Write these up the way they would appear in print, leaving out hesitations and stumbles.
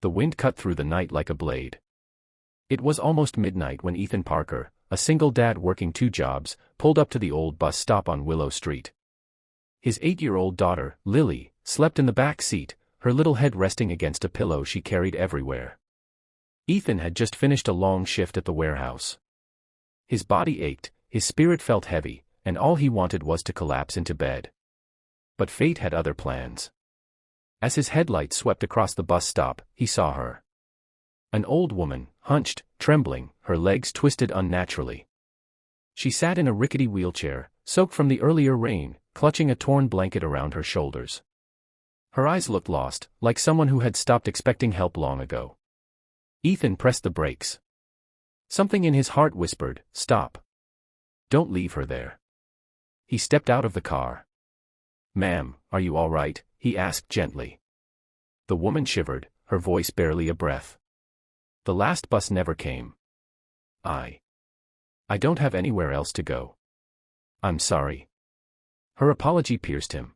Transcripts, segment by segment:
The wind cut through the night like a blade. It was almost midnight when Ethan Parker, a single dad working 2 jobs, pulled up to the old bus stop on Willow Street. His 8-year-old daughter, Lily, slept in the back seat, her little head resting against a pillow she carried everywhere. Ethan had just finished a long shift at the warehouse. His body ached, his spirit felt heavy, and all he wanted was to collapse into bed. But fate had other plans. As his headlights swept across the bus stop, he saw her. An old woman, hunched, trembling, her legs twisted unnaturally. She sat in a rickety wheelchair, soaked from the earlier rain, clutching a torn blanket around her shoulders. Her eyes looked lost, like someone who had stopped expecting help long ago. Ethan pressed the brakes. Something in his heart whispered, "Stop. Don't leave her there." He stepped out of the car. "Ma'am, are you all right?" he asked gently. The woman shivered, her voice barely a breath. "The last bus never came. I don't have anywhere else to go. I'm sorry." Her apology pierced him.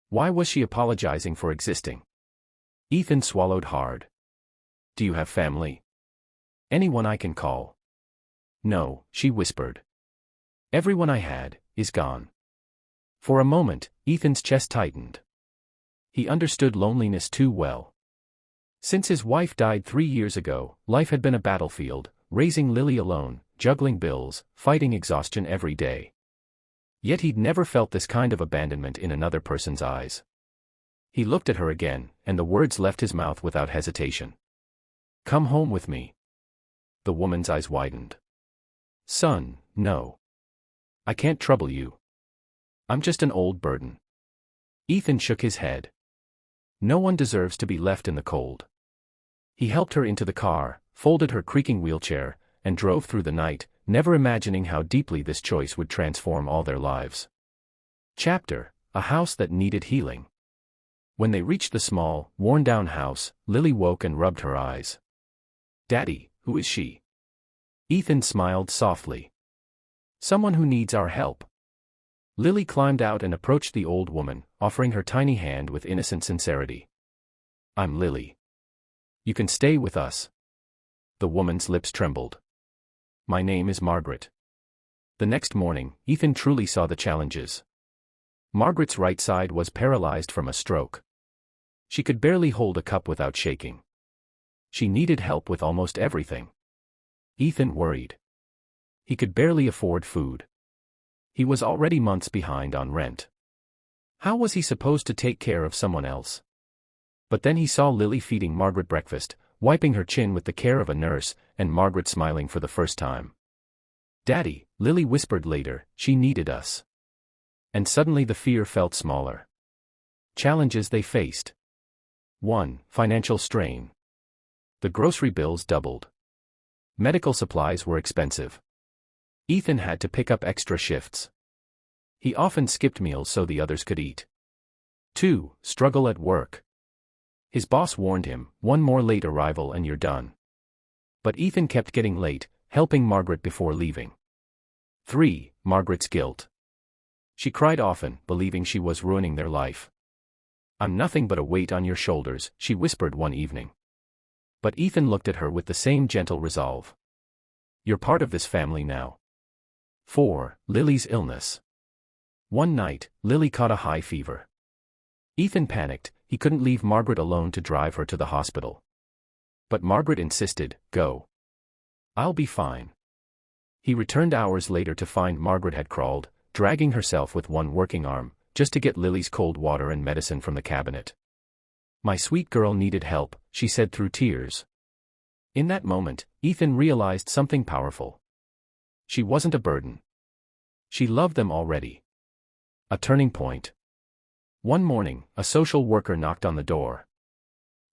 Why was she apologizing for existing? Ethan swallowed hard. "Do you have family? Anyone I can call?" "No," she whispered. "Everyone I had is gone." For a moment, Ethan's chest tightened. He understood loneliness too well. Since his wife died 3 years ago, life had been a battlefield, raising Lily alone, juggling bills, fighting exhaustion every day. Yet he'd never felt this kind of abandonment in another person's eyes. He looked at her again, and the words left his mouth without hesitation. "Come home with me." The woman's eyes widened. "Son, no. I can't trouble you. I'm just an old burden." Ethan shook his head. No one deserves to be left in the cold. He helped her into the car, folded her creaking wheelchair, and drove through the night, never imagining how deeply this choice would transform all their lives. Chapter: A House That Needed Healing. When they reached the small, worn-down house, Lily woke and rubbed her eyes. "Daddy, who is she?" Ethan smiled softly. "Someone who needs our help." Lily climbed out and approached the old woman, offering her tiny hand with innocent sincerity. "I'm Lily. You can stay with us." The woman's lips trembled. "My name is Margaret." The next morning, Ethan truly saw the challenges. Margaret's right side was paralyzed from a stroke. She could barely hold a cup without shaking. She needed help with almost everything. Ethan worried. He could barely afford food. He was already months behind on rent. How was he supposed to take care of someone else? But then he saw Lily feeding Margaret breakfast, wiping her chin with the care of a nurse, and Margaret smiling for the first time. "Daddy," Lily whispered later, "she needed us." And suddenly the fear felt smaller. Challenges they faced. 1. Financial strain. The grocery bills doubled. Medical supplies were expensive. Ethan had to pick up extra shifts. He often skipped meals so the others could eat. 2. Struggle at work. His boss warned him, "One more late arrival and you're done." But Ethan kept getting late, helping Margaret before leaving. 3. Margaret's guilt. She cried often, believing she was ruining their life. "I'm nothing but a weight on your shoulders," she whispered one evening. But Ethan looked at her with the same gentle resolve. "You're part of this family now." 4. Lily's illness. One night, Lily caught a high fever. Ethan panicked, he couldn't leave Margaret alone to drive her to the hospital. But Margaret insisted, "Go. I'll be fine." He returned hours later to find Margaret had crawled, dragging herself with one working arm, just to get Lily's cold water and medicine from the cabinet. "My sweet girl needed help," she said through tears. In that moment, Ethan realized something powerful. She wasn't a burden. She loved them already. A turning point. One morning, a social worker knocked on the door.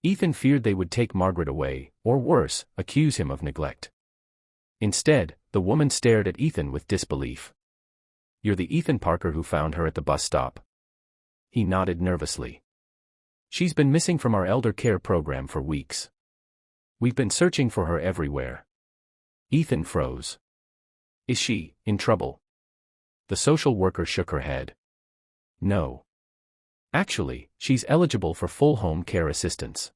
Ethan feared they would take Margaret away, or worse, accuse him of neglect. Instead, the woman stared at Ethan with disbelief. "You're the Ethan Parker who found her at the bus stop." He nodded nervously. "She's been missing from our elder care program for weeks. We've been searching for her everywhere." Ethan froze. "Is she in trouble?" The social worker shook her head. "No. Actually, she's eligible for full home care assistance."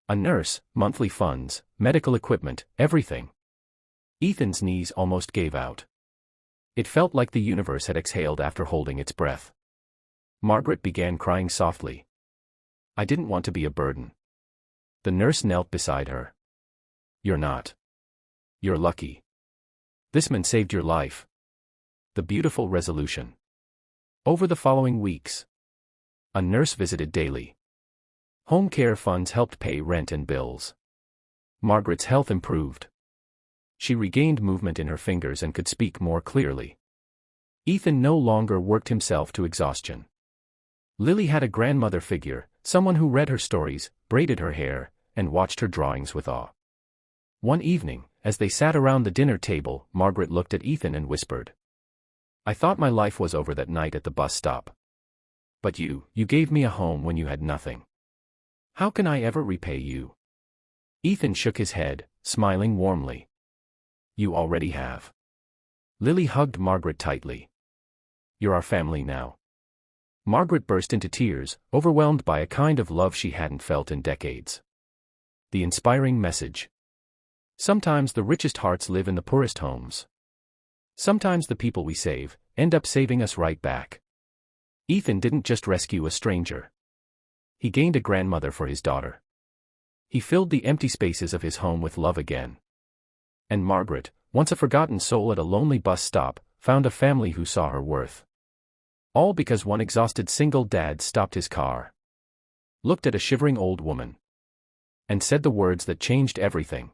A nurse, monthly funds, medical equipment, everything. Ethan's knees almost gave out. It felt like the universe had exhaled after holding its breath. Margaret began crying softly. I didn't want to be a burden. The nurse knelt beside her. You're not. You're lucky. This man saved your life. The beautiful resolution. Over the following weeks, a nurse visited daily. Home care funds helped pay rent and bills. Margaret's health improved. She regained movement in her fingers and could speak more clearly. Ethan no longer worked himself to exhaustion. Lily had a grandmother figure, someone who read her stories, braided her hair, and watched her drawings with awe. One evening, as they sat around the dinner table, Margaret looked at Ethan and whispered, I thought my life was over that night at the bus stop. But you gave me a home when you had nothing. How can I ever repay you? Ethan shook his head, smiling warmly. You already have. Lily hugged Margaret tightly. You're our family now. Margaret burst into tears, overwhelmed by a kind of love she hadn't felt in decades. The inspiring message. Sometimes the richest hearts live in the poorest homes. Sometimes the people we save end up saving us right back. Ethan didn't just rescue a stranger. He gained a grandmother for his daughter. He filled the empty spaces of his home with love again. And Margaret, once a forgotten soul at a lonely bus stop, found a family who saw her worth. All because one exhausted single dad stopped his car, looked at a shivering old woman, and said the words that changed everything.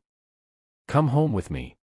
Come home with me.